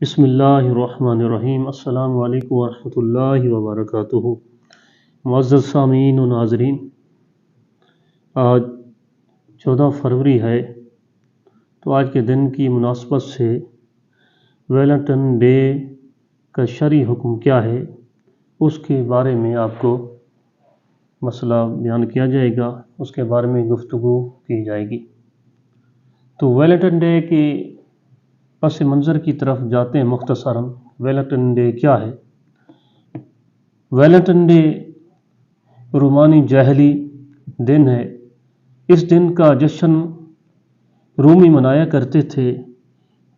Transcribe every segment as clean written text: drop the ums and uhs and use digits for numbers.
بسم اللہ الرحمن الرحیم۔ السلام علیکم ورحمۃ اللہ وبرکاتہ۔ معزز سامعین و ناظرین، آج 14 فروری ہے، تو آج کے دن کی مناسبت سے ویلنٹائن ڈے کا شرعی حکم کیا ہے اس کے بارے میں آپ کو مسئلہ بیان کیا جائے گا، اس کے بارے میں گفتگو کی جائے گی۔ تو ویلنٹائن ڈے کی پس منظر کی طرف جاتے ہیں مختصراً۔ ویلنٹائن ڈے کیا ہے؟ ویلنٹائن ڈے رومانی جاہلی دن ہے۔ اس دن کا جشن رومی منایا کرتے تھے،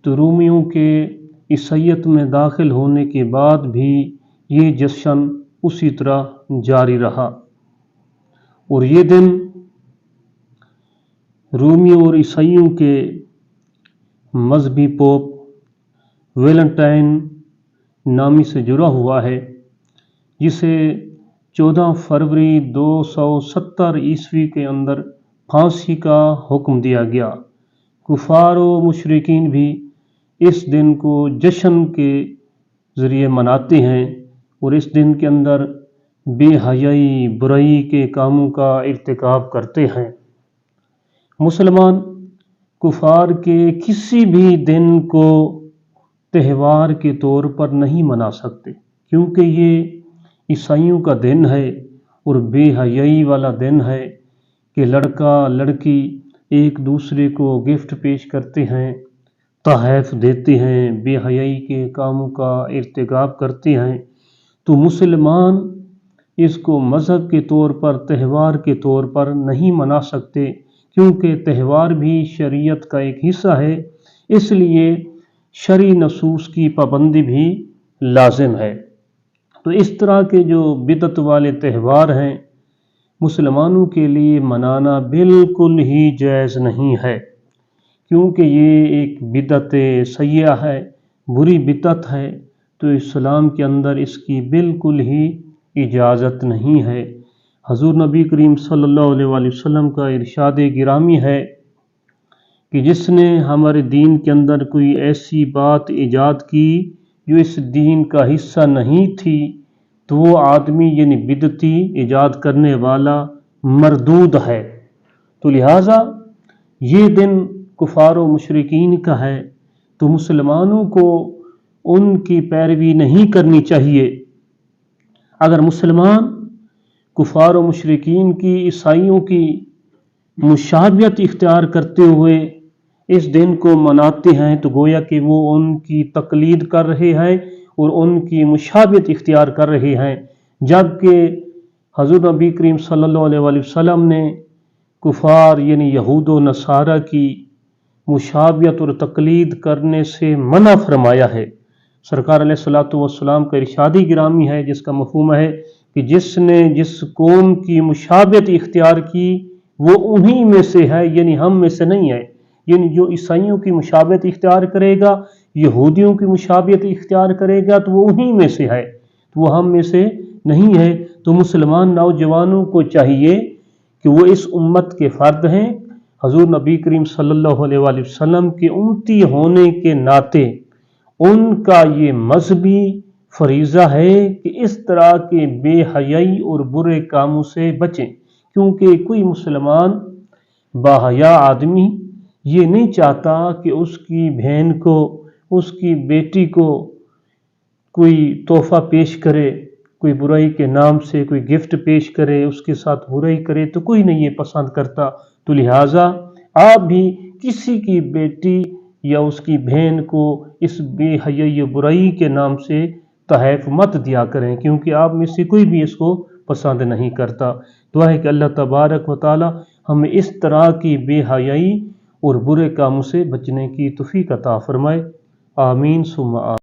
تو رومیوں کے عیسائیت میں داخل ہونے کے بعد بھی یہ جشن اسی طرح جاری رہا، اور یہ دن رومیوں اور عیسائیوں کے مذہبی پوپ ویلنٹائن نامی سے جڑا ہوا ہے، جسے 14 فروری 270 عیسوی کے اندر پھانسی کا حکم دیا گیا۔ کفار و مشرکین بھی اس دن کو جشن کے ذریعے مناتے ہیں، اور اس دن کے اندر بے حیائی برائی کے کاموں کا ارتکاب کرتے ہیں۔ مسلمان کفار کے کسی بھی دن کو تہوار کے طور پر نہیں منا سکتے، کیونکہ یہ عیسائیوں کا دن ہے اور بے حیائی والا دن ہے کہ لڑکا لڑکی ایک دوسرے کو گفٹ پیش کرتے ہیں، تحائف دیتے ہیں، بے حیائی کے کاموں کا ارتکاب کرتے ہیں۔ تو مسلمان اس کو مذہب کے طور پر، تہوار کے طور پر نہیں منا سکتے، کیونکہ تہوار بھی شریعت کا ایک حصہ ہے، اس لیے شرعی نصوص کی پابندی بھی لازم ہے۔ تو اس طرح کے جو بدعت والے تہوار ہیں، مسلمانوں کے لیے منانا بالکل ہی جائز نہیں ہے، کیونکہ یہ ایک بدعت سیئہ ہے، بری بدعت ہے، تو اسلام کے اندر اس کی بالکل ہی اجازت نہیں ہے۔ حضور نبی کریم صلی اللہ علیہ وآلہ وسلم کا ارشاد گرامی ہے کہ جس نے ہمارے دین کے اندر کوئی ایسی بات ایجاد کی جو اس دین کا حصہ نہیں تھی، تو وہ آدمی یعنی بدعتی ایجاد کرنے والا مردود ہے۔ تو لہٰذا یہ دن کفار و مشرکین کا ہے، تو مسلمانوں کو ان کی پیروی نہیں کرنی چاہیے۔ اگر مسلمان کفار و مشرکین کی، عیسائیوں کی مشابہت اختیار کرتے ہوئے اس دن کو مناتے ہیں، تو گویا کہ وہ ان کی تقلید کر رہے ہیں اور ان کی مشابہت اختیار کر رہے ہیں، جبکہ حضور نبی کریم صلی اللہ علیہ وآلہ وسلم نے کفار یعنی یہود و نصارہ کی مشابہت اور تقلید کرنے سے منع فرمایا ہے۔ سرکار علیہ الصلوۃ والسلام کا ارشاد گرامی ہے، جس کا مفہوم ہے کہ جس نے جس قوم کی مشابہت اختیار کی وہ انہی میں سے ہے، یعنی ہم میں سے نہیں ہے۔ یعنی جو عیسائیوں کی مشابہت اختیار کرے گا، یہودیوں کی مشابہت اختیار کرے گا، تو وہ انہی میں سے ہے، تو وہ ہم میں سے نہیں ہے۔ تو مسلمان نوجوانوں کو چاہیے کہ وہ اس امت کے فرد ہیں، حضور نبی کریم صلی اللہ علیہ وآلہ وسلم کے امتی ہونے کے ناطے ان کا یہ مذہبی فریضہ ہے کہ اس طرح کے بے حیائی اور برے کاموں سے بچیں، کیونکہ کوئی مسلمان باحیا آدمی یہ نہیں چاہتا کہ اس کی بہن کو، اس کی بیٹی کو کوئی تحفہ پیش کرے، کوئی برائی کے نام سے کوئی گفٹ پیش کرے، اس کے ساتھ برائی کرے، تو کوئی نہیں یہ پسند کرتا۔ تو لہٰذا آپ بھی کسی کی بیٹی یا اس کی بہن کو اس بے حیائی و برائی کے نام سے تحائف مت دیا کریں، کیونکہ آپ میں سے کوئی بھی اس کو پسند نہیں کرتا۔ دعا ہے کہ اللہ تبارک و تعالی ہمیں اس طرح کی بے حیائی اور برے کاموں سے بچنے کی توفیق عطا فرمائے۔ آمین ثم آمین۔